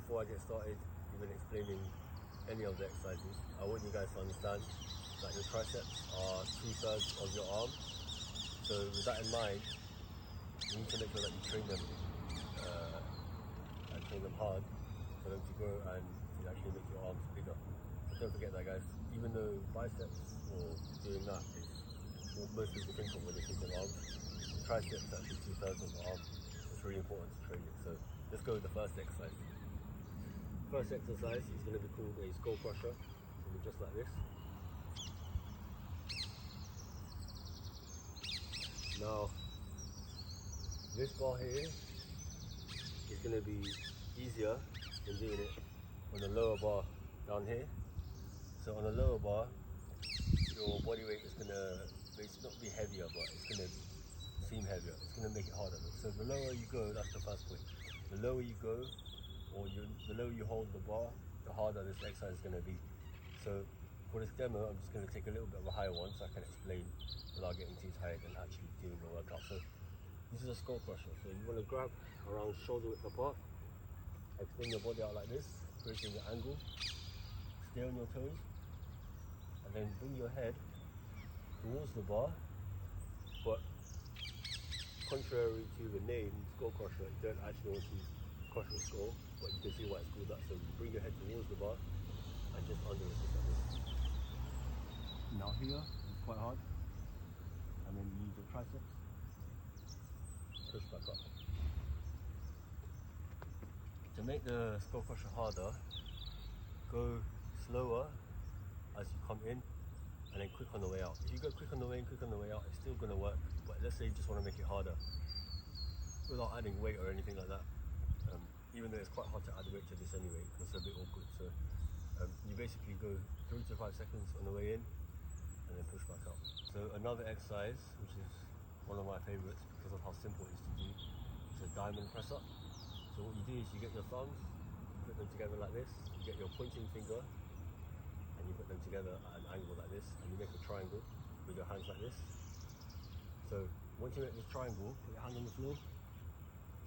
before I get started even explaining any of the exercises, I want you guys to understand that your triceps are 2/3 of your arm. So with that in mind, you need to make sure that you train them and train them hard for them to grow and to actually make your arms bigger. So don't forget that, guys. Even though biceps or doing that is what most people think of when they think of arms, the triceps is actually 2/3 of the arm. It's really important to train it. So let's go with the first exercise. First exercise is going to be called a skull crusher. So we're just like this. Now, this bar here is going to be easier than doing it on the lower bar down here. So on the lower bar, your body weight is going to basically not be heavier, but it's going to seem heavier. It's going to make it harder. So the lower you go, that's the first point. The lower you go, or the lower you hold the bar, the harder this exercise is going to be. So for this demo, I'm just going to take a little bit of a higher one so I can explain without getting too tired and actually doing the workout. So this is a skull crusher. So you want to grab around shoulder width apart, extend your body out like this, creating the angle, stay on your toes, and then bring your head towards the bar. But contrary to the name, skull crusher, you don't actually want to crush your skull, but you can see why it's called that. So you bring your head towards the bar and just under it, just like this. Now here, it's quite hard. And then you use your triceps, push back up. To make the skull crusher harder, go slower as you come in and then quick on the way out. If you go quick on the way in, quick on the way out, it's still going to work. But let's say you just want to make it harder without adding weight or anything like that. Even though it's quite hard to add weight to this anyway, because it's a bit awkward. So you basically go 3 to 5 seconds on the way in and then push back out. So another exercise, which is one of my favorites because of how simple it is to do, is a diamond press up. So what you do is you get your thumbs, you put them together like this, you get your pointing finger and you put them together at an angle like this, and you make a triangle with your hands like this. So once you make this triangle, put your hand on the floor,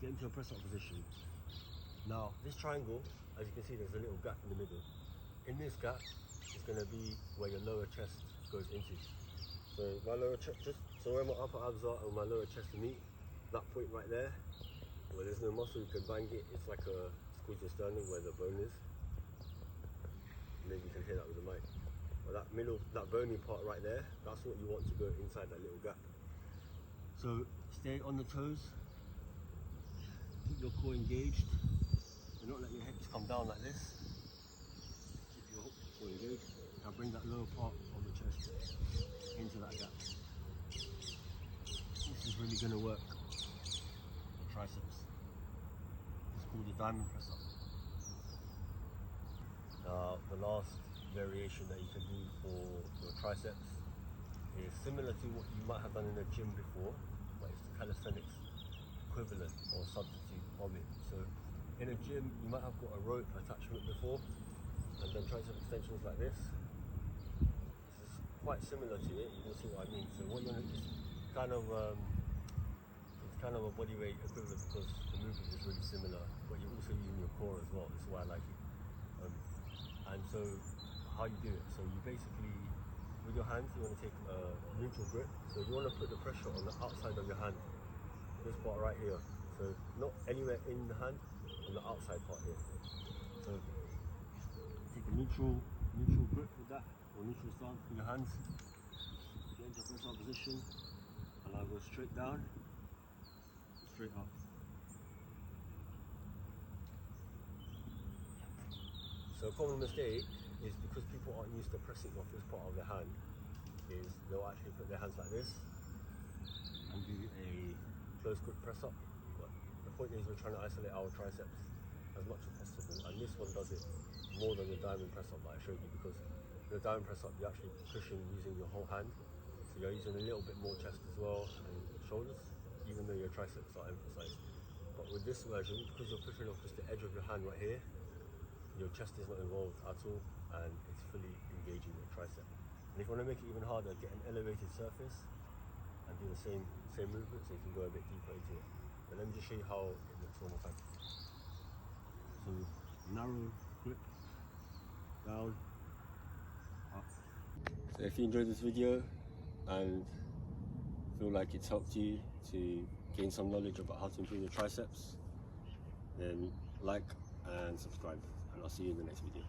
get into a press up position. Now this triangle, as you can see, there's a little gap in the middle. In this gap is going to be where your lower chest goes into. So my lower chest, so where my upper abs are and my lower chest meet, that point right there, where there's no muscle, you can bang it. It's like a squeeze your sternum where the bone is. Maybe you can hear that with the mic. But that middle, that bony part right there, that's what you want to go inside that little gap. So stay on the toes, keep your core engaged. Do not let your hips come down like this. Keep your core engaged. Now bring that lower part of the chest into that gap. This is really going to work the triceps. It's called the diamond press up. Now the last variation that you can do for your triceps is similar to what you might have done in the gym before, but it's the calisthenics equivalent or substitute of it. So in a gym, you might have got a rope attachment before and then tricep extensions like this. This is quite similar to it, you can see what I mean. So what you're going to do is kind of a body weight equivalent because the movement is really similar, but you're also using your core as well. This is why I like it. And so how you do it, so you basically, with your hands, you want to take a neutral grip. So you want to put the pressure on the outside of your hand, this part right here. So not anywhere in the hand, on the outside part here. So take a neutral grip with that, or neutral stance with your hands. Get into a press up position, and I'll go straight down, straight up. So a common mistake is because people aren't used to pressing off this part of their hand, is they'll actually put their hands like this and do a close grip press up. But the point is we're trying to isolate our triceps as much as possible, and this one does it more than the diamond press up that I showed you, because the diamond press up you're actually pushing using your whole hand, so you're using a little bit more chest as well and shoulders, even though your triceps are emphasized. But with this version, because you're pushing off just the edge of your hand right here, your chest is not involved at all and it's fully engaging your tricep. And if you want to make it even harder, get an elevated surface and do the same movement so you can go a bit deeper into it. But let me just show you how it looks one more time. So narrow grip, down, up. So if you enjoyed this video and feel like it's helped you to gain some knowledge about how to improve your triceps, then like and subscribe, and I'll see you in the next video.